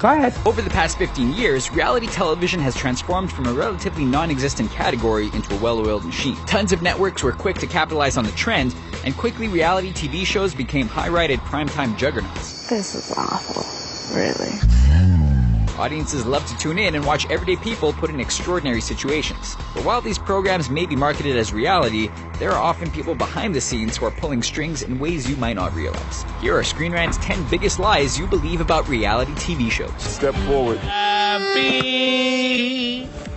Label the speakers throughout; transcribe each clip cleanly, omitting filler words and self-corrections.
Speaker 1: Go ahead.
Speaker 2: Over the past 15 years, reality television has transformed from a relatively non-existent category into a well-oiled machine. Tons of networks were quick to capitalize on the trend, and quickly reality TV shows became high-rated primetime juggernauts.
Speaker 1: This is awful. Really.
Speaker 2: Audiences love to tune in and watch everyday people put in extraordinary situations. But while these programs may be marketed as reality, there are often people behind the scenes who are pulling strings in ways you might not realize. Here are Screen Rant's 10 biggest lies you believe about reality TV shows.
Speaker 3: Step forward.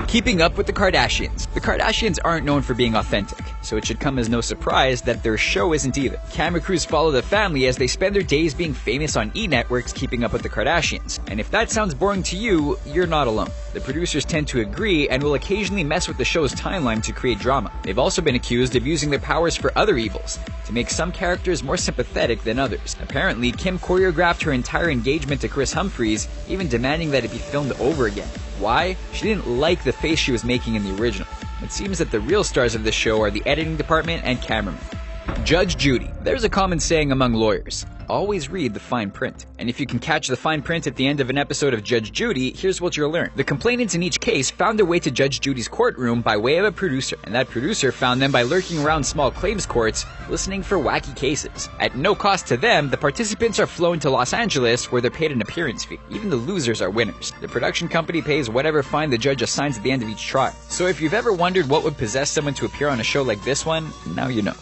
Speaker 2: Keeping up with the Kardashians. The Kardashians aren't known for being authentic, so it should come as no surprise that their show isn't either. Camera crews follow the family as they spend their days being famous on E-networks keeping up with the Kardashians. And if that sounds boring to you, you're not alone. The producers tend to agree and will occasionally mess with the show's timeline to create drama. They've also been accused of using their powers for other evils, to make some characters more sympathetic than others. Apparently, Kim choreographed her entire engagement to Chris Humphries, even demanding that it be filmed over again. Why? She didn't like the face she was making in the original. It seems that the real stars of the show are the editing department and cameramen. Judge Judy. There's a common saying among lawyers: always read the fine print. And if you can catch the fine print at the end of an episode of Judge Judy, here's what you'll learn. The complainants in each case found their way to Judge Judy's courtroom by way of a producer, and that producer found them by lurking around small claims courts, listening for wacky cases. At no cost to them, the participants are flown to Los Angeles, where they're paid an appearance fee. Even the losers are winners. The production company pays whatever fine the judge assigns at the end of each trial. So if you've ever wondered what would possess someone to appear on a show like this one, now you know.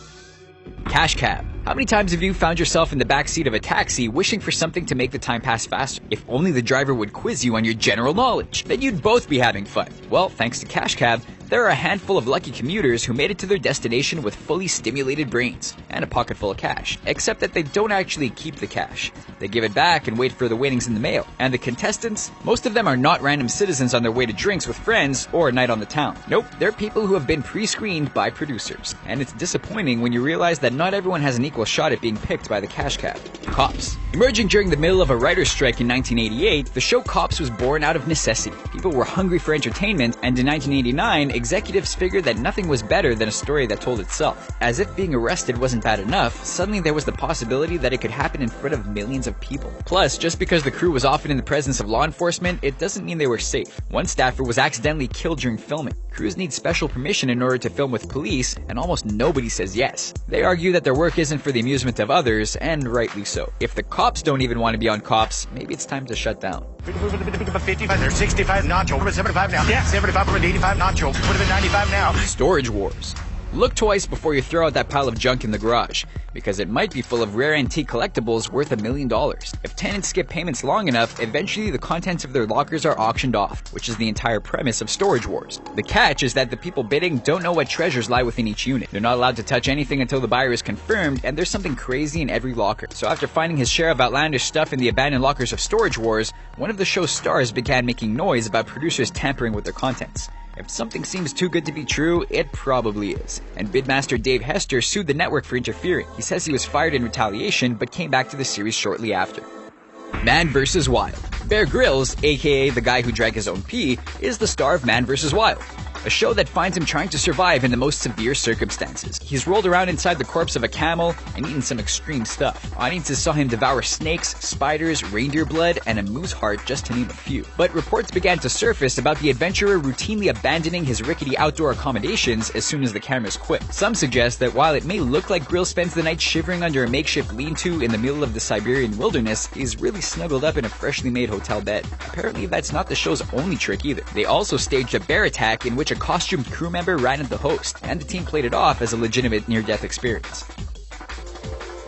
Speaker 2: Cash cab. How many times have you found yourself in the backseat of a taxi wishing for something to make the time pass faster? If only the driver would quiz you on your general knowledge, then you'd both be having fun. Well, thanks to Cash Cab, there are a handful of lucky commuters who made it to their destination with fully stimulated brains and a pocket full of cash. Except that they don't actually keep the cash. They give it back and wait for the winnings in the mail. And the contestants? Most of them are not random citizens on their way to drinks with friends or a night on the town. Nope, they're people who have been pre-screened by producers. And it's disappointing when you realize that not everyone has an equal shot at being picked by the Cash Cab. Cops. Emerging during the middle of a writer's strike in 1988, the show Cops was born out of necessity. People were hungry for entertainment, and in 1989, executives figured that nothing was better than a story that told itself. As if being arrested wasn't bad enough, suddenly there was the possibility that it could happen in front of millions of people. Plus, just because the crew was often in the presence of law enforcement, it doesn't mean they were safe. One staffer was accidentally killed during filming. Crews need special permission in order to film with police, and almost nobody says yes. They argue that their work isn't for the amusement of others, and rightly so. If the cops don't even want to be on Cops, maybe it's time to shut down.
Speaker 4: 55, there's 65 nacho. We're 75 now. Yeah, 75, we're 85 nacho. Would have been 95 now.
Speaker 2: Storage wars. Look twice before you throw out that pile of junk in the garage, because it might be full of rare antique collectibles worth $1 million. If tenants skip payments long enough, eventually the contents of their lockers are auctioned off, which is the entire premise of Storage Wars. The catch is that the people bidding don't know what treasures lie within each unit. They're not allowed to touch anything until the buyer is confirmed, and there's something crazy in every locker. So after finding his share of outlandish stuff in the abandoned lockers of Storage Wars, one of the show's stars began making noise about producers tampering with their contents. If something seems too good to be true, it probably is. And bidmaster Dave Hester sued the network for interfering. He says he was fired in retaliation, but came back to the series shortly after. Man vs. Wild. Bear Grylls, aka the guy who drank his own pee, is the star of Man vs. Wild, a show that finds him trying to survive in the most severe circumstances. He's rolled around inside the corpse of a camel and eaten some extreme stuff. Audiences saw him devour snakes, spiders, reindeer blood, and a moose heart, just to name a few. But reports began to surface about the adventurer routinely abandoning his rickety outdoor accommodations as soon as the cameras quit. Some suggest that while it may look like Grylls spends the night shivering under a makeshift lean-to in the middle of the Siberian wilderness, he's really snuggled up in a freshly made hotel bed. Apparently that's not the show's only trick either. They also staged a bear attack in which a costumed crew member ran at the host, and the team played it off as a legitimate near-death experience.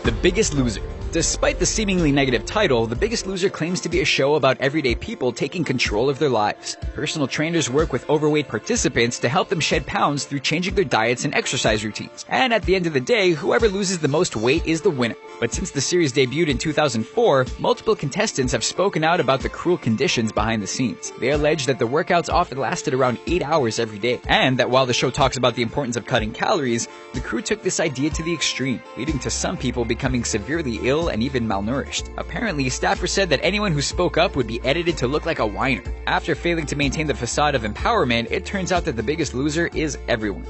Speaker 2: The Biggest Loser. Despite the seemingly negative title, The Biggest Loser claims to be a show about everyday people taking control of their lives. Personal trainers work with overweight participants to help them shed pounds through changing their diets and exercise routines. And at the end of the day, whoever loses the most weight is the winner. But since the series debuted in 2004, multiple contestants have spoken out about the cruel conditions behind the scenes. They allege that the workouts often lasted around 8 hours every day, and that while the show talks about the importance of cutting calories, the crew took this idea to the extreme, leading to some people becoming severely ill and even malnourished. Apparently, staffers said that anyone who spoke up would be edited to look like a whiner. After failing to maintain the facade of empowerment, it turns out that the biggest loser is everyone.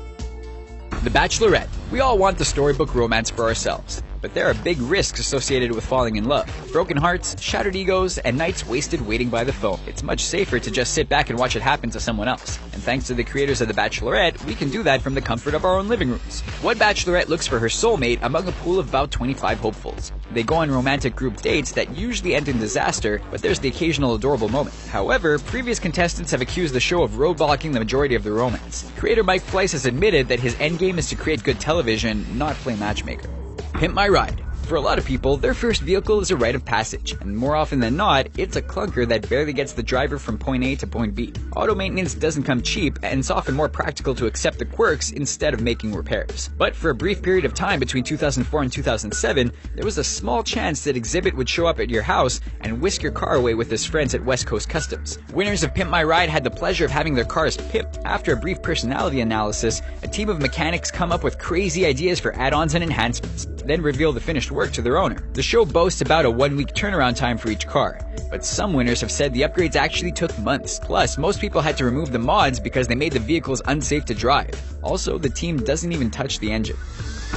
Speaker 2: The Bachelorette. We all want the storybook romance for ourselves. but there are big risks associated with falling in love. Broken hearts, shattered egos, and nights wasted waiting by the phone. It's much safer to just sit back and watch it happen to someone else. And thanks to the creators of The Bachelorette, we can do that from the comfort of our own living rooms. One bachelorette looks for her soulmate among a pool of about 25 hopefuls. They go on romantic group dates that usually end in disaster, but there's the occasional adorable moment. However, previous contestants have accused the show of roadblocking the majority of the romance. Creator Mike Fleiss has admitted that his endgame is to create good television, not play matchmaker. Pimp My Ride. For a lot of people, their first vehicle is a rite of passage, and more often than not, it's a clunker that barely gets the driver from point A to point B. Auto maintenance doesn't come cheap, and it's often more practical to accept the quirks instead of making repairs. But for a brief period of time between 2004 and 2007, there was a small chance that Exhibit would show up at your house and whisk your car away with his friends at West Coast Customs. Winners of Pimp My Ride had the pleasure of having their cars pimped. After a brief personality analysis, a team of mechanics come up with crazy ideas for add-ons and enhancements, then reveal the finished work to their owner. The show boasts about a 1-week turnaround time for each car, but some winners have said the upgrades actually took months. Plus, most people had to remove the mods because they made the vehicles unsafe to drive. Also, the team doesn't even touch the engine.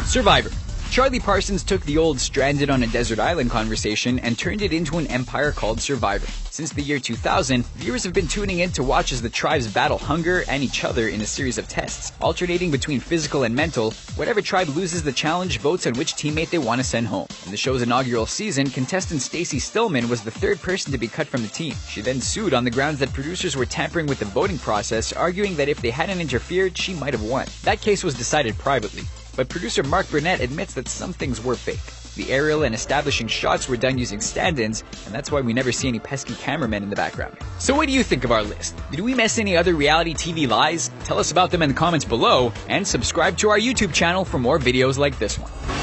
Speaker 2: Survivor. Charlie Parsons took the old stranded on a desert island conversation and turned it into an empire called Survivor. Since the year 2000, viewers have been tuning in to watch as the tribes battle hunger and each other in a series of tests, alternating between physical and mental. Whatever tribe loses the challenge votes on which teammate they want to send home. In the show's inaugural season, contestant Stacey Stillman was the third person to be cut from the team. She then sued on the grounds that producers were tampering with the voting process, arguing that if they hadn't interfered, she might have won. That case was decided privately. But producer Mark Burnett admits that some things were fake. The aerial and establishing shots were done using stand-ins, and that's why we never see any pesky cameramen in the background. So what do you think of our list? Did we miss any other reality TV lies? Tell us about them in the comments below, and subscribe to our YouTube channel for more videos like this one.